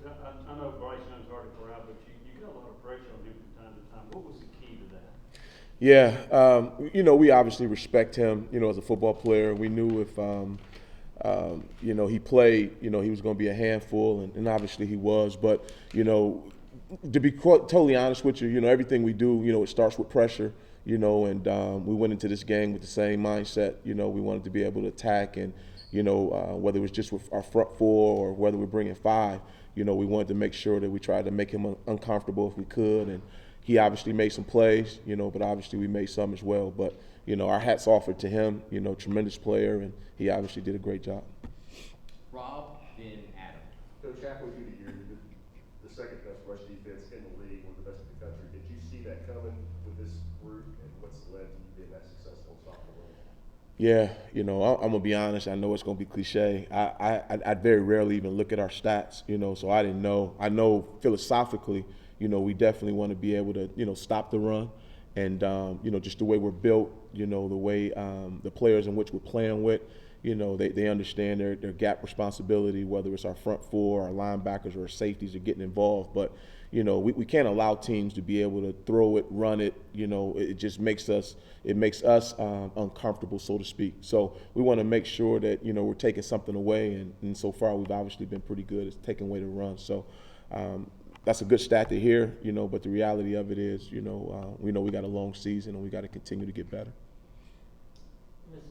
I know Bryce Young's hard to corral, but you got a lot of pressure on him from time to time. What was the key to that? Yeah, we obviously respect him, as a football player. We knew if, he played, he was going to be a handful, and obviously he was. But, to be totally honest with you, everything we do, it starts with pressure, and we went into this game with the same mindset. We wanted to be able to attack, and, whether it was just with our front four or whether we're bringing five, we wanted to make sure that we tried to make him uncomfortable if we could. And he obviously made some plays, but obviously we made some as well. But, our hats offered to him, tremendous player, and he obviously did a great job. Rob, then Adam. Coach, halfway through the year, you did the second best rush defense in the league, one of the best in the country. Did you see that coming with this group, and what's led to you being that successful in stopping the run? Yeah, I'm gonna be honest. I know it's gonna be cliche. I very rarely even look at our stats, so I didn't know. I know philosophically, we definitely want to be able to, stop the run, and just the way we're built, the way the players in which we're playing with, they understand their gap responsibility, whether it's our front four, our linebackers, or our safeties are getting involved. But we can't allow teams to be able to throw it, run it. It just makes us uncomfortable, so to speak. So we want to make sure that we're taking something away, and so far we've obviously been pretty good at taking away the run. So that's a good stat to hear, but the reality of it is, we know we got a long season and we got to continue to get better.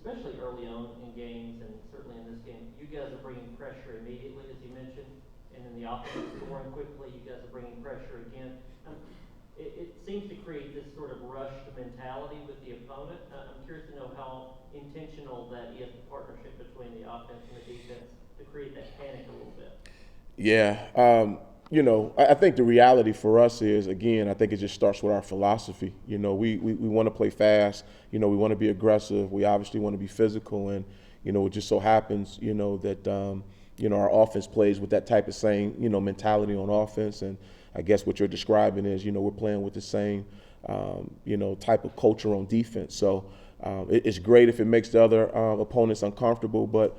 Especially early on in games, and certainly in this game, you guys are bringing pressure immediately, as you mentioned, and then the offense scoring quickly. You guys are bringing pressure again. It seems to create this sort of rushed mentality with the opponent. I'm curious to know how intentional that is, the partnership between the offense and the defense, to create that panic a little bit. Yeah. I think the reality for us is, again, I think it just starts with our philosophy. We want to play fast. We want to be aggressive. We obviously want to be physical. And, it just so happens, that, our offense plays with that type of same, mentality on offense. And I guess what you're describing is, we're playing with the same, type of culture on defense. So it's great if it makes the other opponents uncomfortable, but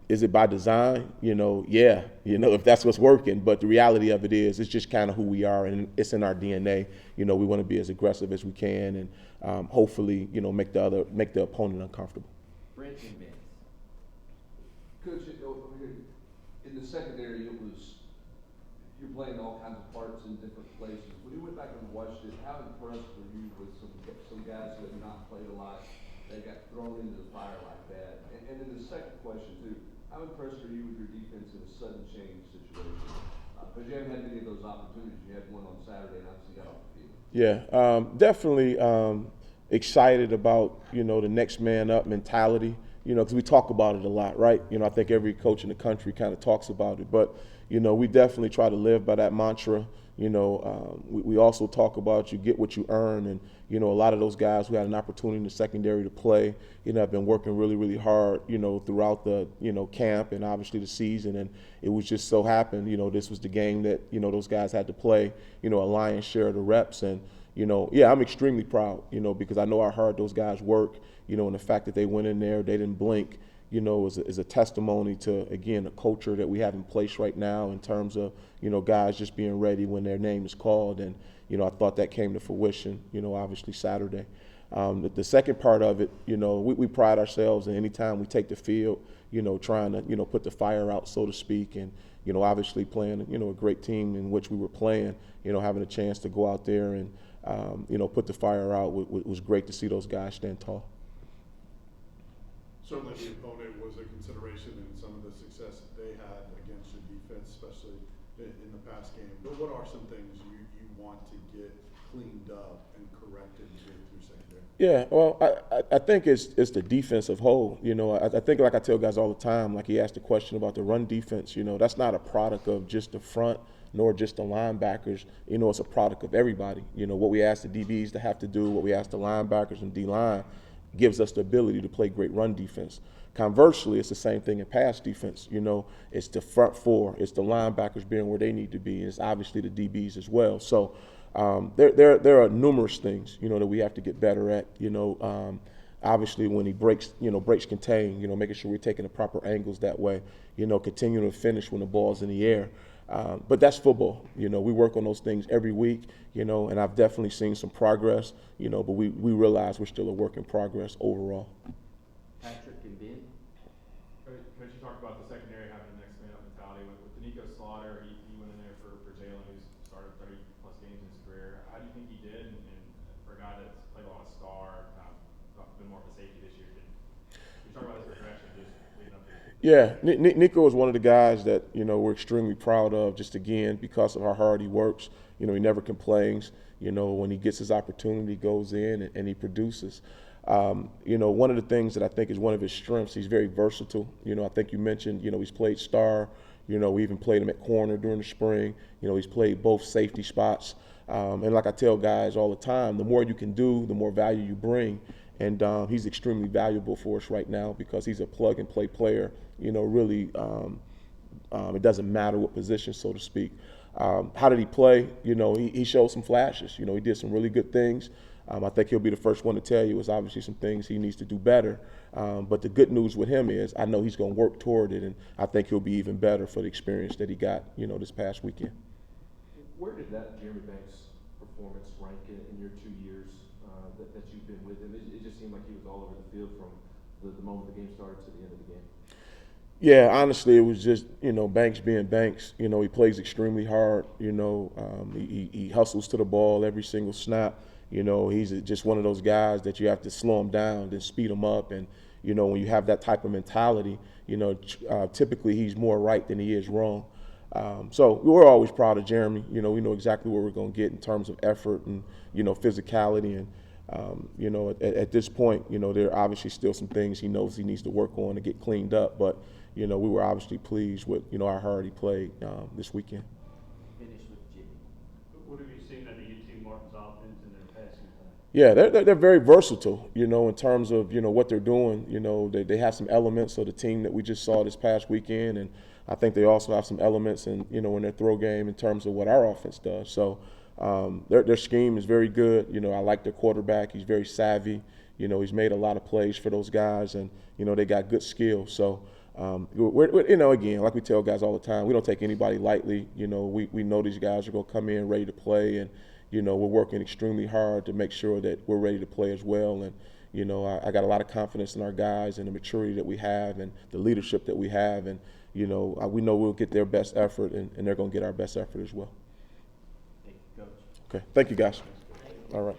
is it by design? Yeah, if that's what's working. But the reality of it is, it's just kind of who we are, and it's in our DNA. We want to be as aggressive as we can, and hopefully, make the opponent uncomfortable. Brent and Vince. Coach, in the secondary, you're playing all kinds of parts in different places. When you went back and watched it, how impressed were you with some guys who have not played a lot? They got thrown into the fire like that. And then the second question, too, how impressed are you with your defense in a sudden change situation? Because you haven't had many of those opportunities. You had one on Saturday, and obviously got off the field. Yeah, definitely excited about, the next man up mentality, because we talk about it a lot, right? I think every coach in the country kind of talks about it. But, we definitely try to live by that mantra. We also talk about you get what you earn, and a lot of those guys who had an opportunity in the secondary to play, have been working really, really hard, throughout the camp and obviously the season, and it was just so happened, this was the game that those guys had to play, a lion's share of the reps, and yeah, I'm extremely proud, because I know how hard those guys work, and the fact that they went in there, they didn't blink. Is a testimony to, again, the culture that we have in place right now in terms of, guys just being ready when their name is called. And, I thought that came to fruition, obviously Saturday. The second part of it, we pride ourselves in any time we take the field, trying to, put the fire out, so to speak. And, obviously playing, a great team in which we were playing, having a chance to go out there and, put the fire out was great to see those guys stand tall. Certainly the opponent was a consideration in some of the success that they had against your defense, especially in the past game. But what are some things you want to get cleaned up and corrected through secondary? Yeah, well, I think it's the defensive whole. I think, like I tell guys all the time, like he asked a question about the run defense, that's not a product of just the front nor just the linebackers. It's a product of everybody. What we ask the DBs to have to do, what we ask the linebackers and D-line, gives us the ability to play great run defense. Conversely, it's the same thing in pass defense. It's the front four, it's the linebackers being where they need to be, and it's obviously the DBs as well. So there are numerous things, that we have to get better at. Obviously when he breaks contain, making sure we're taking the proper angles that way. Continuing to finish when the ball's in the air. But that's football. You know, we work on those things every week, you know, and I've definitely seen some progress, you know, but we realize we're still a work in progress overall. Patrick and Ben? Coach, you talked about the secondary having the next man up mentality. With Danico Slaughter, he went in there for Jalen, who's started 30-plus games in his career. How do you think he did? And for a guy that's played a lot of star, been more of a safety this year, can you talk about his progression just leading up to this? Yeah, Nico is one of the guys that, you know, we're extremely proud of, just again, because of how hard he works. You know, he never complains. You know, when he gets his opportunity, he goes in and he produces. You know, one of the things that I think is one of his strengths, he's very versatile. You know, I think you mentioned, you know, he's played star. You know, we even played him at corner during the spring. You know, he's played both safety spots. And like I tell guys all the time, the more you can do, the more value you bring. And he's extremely valuable for us right now because he's a plug-and-play player. You know, really, it doesn't matter what position, so to speak. How did he play? You know, he showed some flashes. You know, he did some really good things. I think he'll be the first one to tell you there's obviously some things he needs to do better. But the good news with him is I know he's going to work toward it, and I think he'll be even better for the experience that he got, you know, this past weekend. Where did that Jeremy Banks performance rank in your 2 years that you've been with him? It just seemed like he was all over the field from the moment the game started to the end of the game. Yeah, honestly, it was just, you know, Banks being Banks. You know, he plays extremely hard. You know, he hustles to the ball every single snap. You know, he's just one of those guys that you have to slow him down, then speed him up. And, you know, when you have that type of mentality, you know, typically he's more right than he is wrong. So we're always proud of Jeremy. You know, we know exactly what we're going to get in terms of effort and, you know, physicality. And, you know, at this point, you know, there are obviously still some things he knows he needs to work on to get cleaned up. But, you know, we were obviously pleased with, you know, how hard he played this weekend. Finish with Jimmy. What have you seen out of UT Martin's offense and their passing play? Yeah, they're very versatile, you know, in terms of, you know, what they're doing. You know, they have some elements of the team that we just saw this past weekend, and I think they also have some elements in, you know, in their throw game in terms of what our offense does. So their scheme is very good. You know, I like their quarterback. He's very savvy. You know, he's made a lot of plays for those guys, and, you know, they got good skills. So, we're, you know, again, like we tell guys all the time, we don't take anybody lightly. You know, we know these guys are going to come in ready to play, and, you know, we're working extremely hard to make sure that we're ready to play as well. And, you know, I got a lot of confidence in our guys and the maturity that we have and the leadership that we have. And, you know, we know we'll get their best effort, and they're going to get our best effort as well. Thank you, Coach. Okay. Thank you, guys. All right.